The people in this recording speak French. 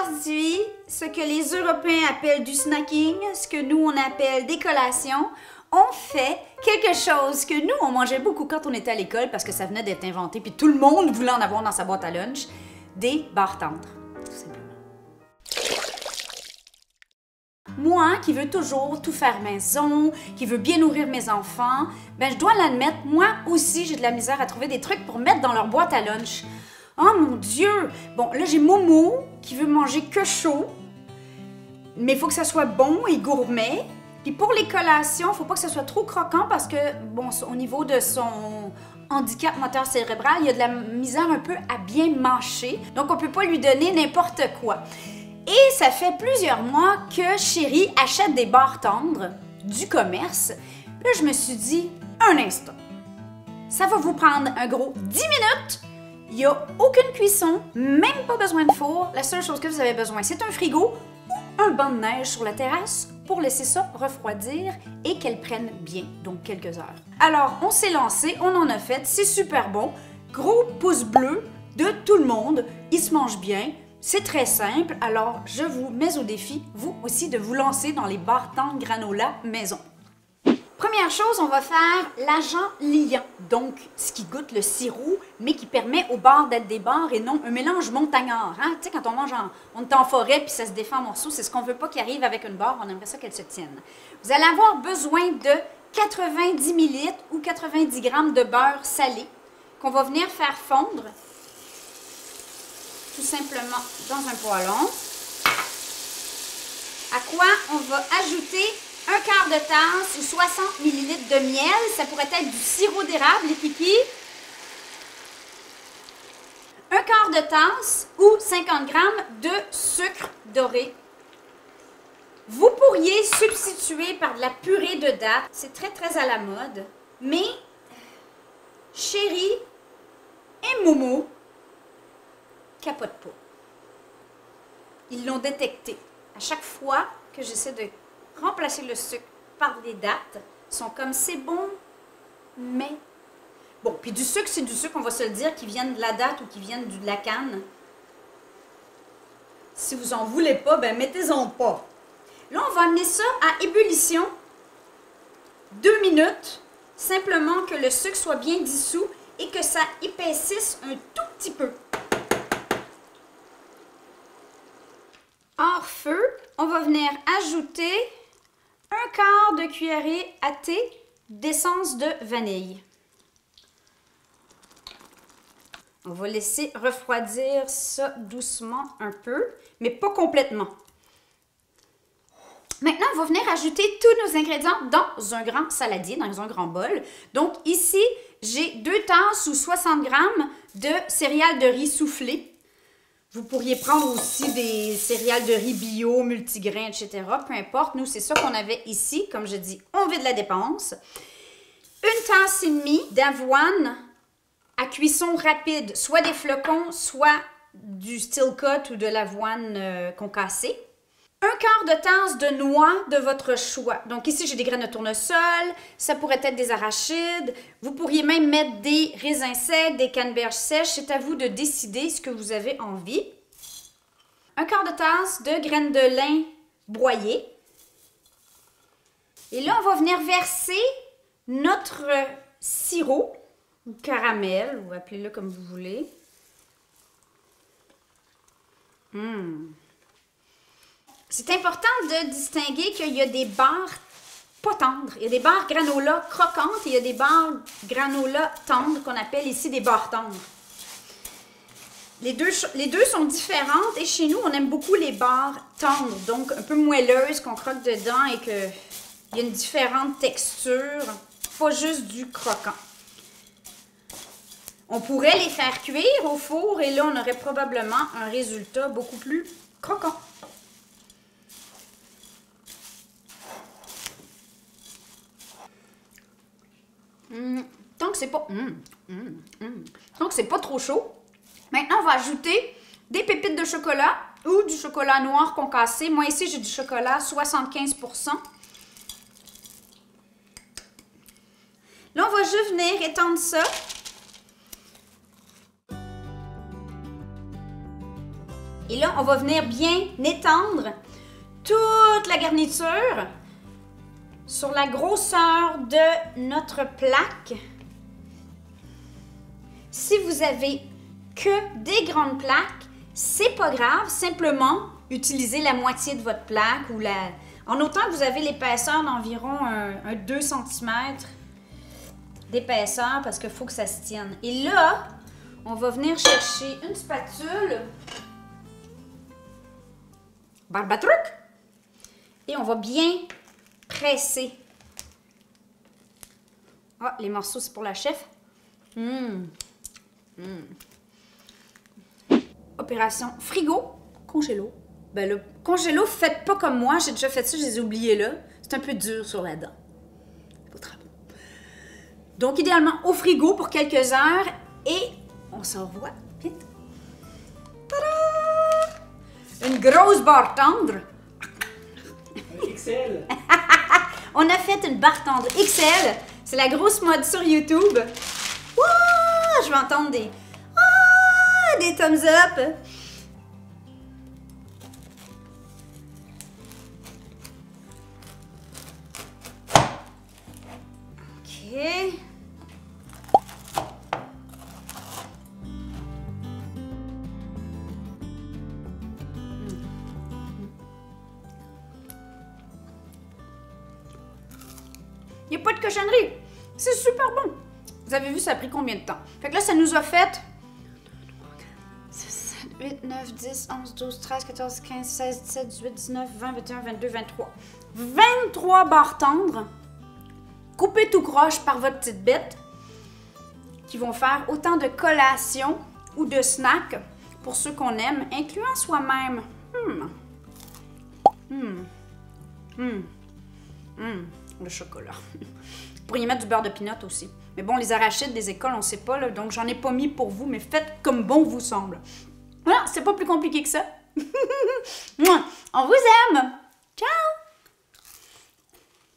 aujourd'hui ce que les Européens appellent du snacking, ce que nous on appelle des collations. On fait quelque chose que nous on mangeait beaucoup quand on était à l'école parce que ça venait d'être inventé puis tout le monde voulait en avoir dans sa boîte à lunch, des barres tendres, tout simplement. Moi, qui veux toujours tout faire maison, qui veut bien nourrir mes enfants, ben je dois l'admettre, moi aussi j'ai de la misère à trouver des trucs pour mettre dans leur boîte à lunch. Oh mon Dieu! Bon, là j'ai Momo qui veut manger que chaud, mais il faut que ça soit bon et gourmet. Puis pour les collations, il ne faut pas que ça soit trop croquant parce que, bon, au niveau de son handicap moteur cérébral, il y a de la misère un peu à bien mâcher. Donc on ne peut pas lui donner n'importe quoi. Et ça fait plusieurs mois que Chérie achète des barres tendres du commerce. Puis là, je me suis dit, un instant, ça va vous prendre un gros 10 minutes. Il n'y a aucune cuisson, même pas besoin de four. La seule chose que vous avez besoin, c'est un frigo ou un banc de neige sur la terrasse pour laisser ça refroidir et qu'elle prenne bien, donc quelques heures. Alors, on s'est lancé, on en a fait, c'est super bon. Gros pouce bleu de tout le monde, il se mange bien. C'est très simple, alors je vous mets au défi, vous aussi, de vous lancer dans les barres tendres granola maison. Première chose, on va faire l'agent liant, donc ce qui goûte le sirop, mais qui permet aux barres d'être des barres et non un mélange montagnard. Hein? Tu sais, quand on mange, on est en forêt puis ça se défend en morceaux, c'est ce qu'on ne veut pas qu'il arrive avec une barre, on aimerait ça qu'elle se tienne. Vous allez avoir besoin de 90 ml ou 90 g de beurre salé qu'on va venir faire fondre tout simplement dans un poêlon. À quoi on va ajouter un quart de tasse ou 60 ml de miel. Ça pourrait être du sirop d'érable, les kikis. Un quart de tasse ou 50 g de sucre doré. Vous pourriez substituer par de la purée de dattes. C'est très, très à la mode. Mais Chérie et Momo capotent pas. Ils l'ont détecté. À chaque fois que j'essaie de remplacer le sucre par des dattes, ils sont comme c'est bon, mais... Bon, puis du sucre, c'est du sucre, on va se le dire, qui viennent de la date ou qui viennent de la canne. Si vous en voulez pas, ben mettez-en pas. Là, on va amener ça à ébullition. 2 minutes, simplement que le sucre soit bien dissous et que ça épaississe un tout petit peu. Hors feu, on va venir ajouter un quart de cuillerée à thé d'essence de vanille. On va laisser refroidir ça doucement un peu, mais pas complètement. Maintenant, on va venir ajouter tous nos ingrédients dans un grand saladier, dans un grand bol. Donc ici, j'ai 2 tasses ou 60 g de céréales de riz soufflées. Vous pourriez prendre aussi des céréales de riz bio, multigrains, etc. Peu importe, nous, c'est ça qu'on avait ici. Comme je dis, on vide la dépense. 1 tasse et demie d'avoine à cuisson rapide, soit des flocons, soit du steel cut ou de l'avoine concassée. 1 quart de tasse de noix de votre choix. Donc ici, j'ai des graines de tournesol, ça pourrait être des arachides. Vous pourriez même mettre des raisins secs, des canneberges sèches. C'est à vous de décider ce que vous avez envie. 1 quart de tasse de graines de lin broyées. Et là, on va venir verser notre sirop, ou caramel, ou appelez-le comme vous voulez. C'est important de distinguer qu'il y a des barres pas tendres. Il y a des barres granola croquantes et il y a des barres granola tendres qu'on appelle ici des barres tendres. Les deux sont différentes et chez nous, on aime beaucoup les barres tendres, donc un peu moelleuses qu'on croque dedans et qu'il y a une différente texture, pas juste du croquant. On pourrait les faire cuire au four et là, on aurait probablement un résultat beaucoup plus croquant. Tant que c'est pas... Donc, c'est pas trop chaud. Maintenant, on va ajouter des pépites de chocolat ou du chocolat noir concassé. Moi, ici, j'ai du chocolat 75 %. Là, on va juste venir étendre ça. Et là, on va venir bien étendre toute la garniture sur la grosseur de notre plaque. Si vous avez que des grandes plaques, c'est pas grave, simplement utilisez la moitié de votre plaque ou en autant que vous avez l'épaisseur d'environ un 2 cm d'épaisseur parce qu'il faut que ça se tienne. Et là, on va venir chercher une spatule Barbatruc et on va bien presser. Ah, les morceaux, c'est pour la chef. Opération frigo, congélo. Ben le congélo, faites pas comme moi. J'ai déjà fait ça, je les ai oubliés là. C'est un peu dur sur la dent. C'est pas très bon. Donc, idéalement, au frigo pour quelques heures. Et on se revoit vite. Tada! Une grosse barre tendre. XL. On a fait une barre tendre XL. C'est la grosse mode sur YouTube. Wouah! Je vais entendre des thumbs up. OK. Il n'y a pas de cochonnerie. C'est super bon. Vous avez vu, ça a pris combien de temps? Fait que là, ça nous a fait 6, 7, 8, 9, 10, 11, 12, 13, 14, 15, 16, 17, 18, 19, 20, 21, 22, 23. 23 barres tendres, coupées tout croche par votre petite bête, qui vont faire autant de collations ou de snacks pour ceux qu'on aime, incluant soi-même. Le chocolat. Vous pourriez mettre du beurre de pinot aussi. Mais bon, les arachides des écoles, on sait pas, là, donc j'en ai pas mis pour vous, mais faites comme bon vous semble. Voilà, c'est pas plus compliqué que ça. On vous aime! Ciao!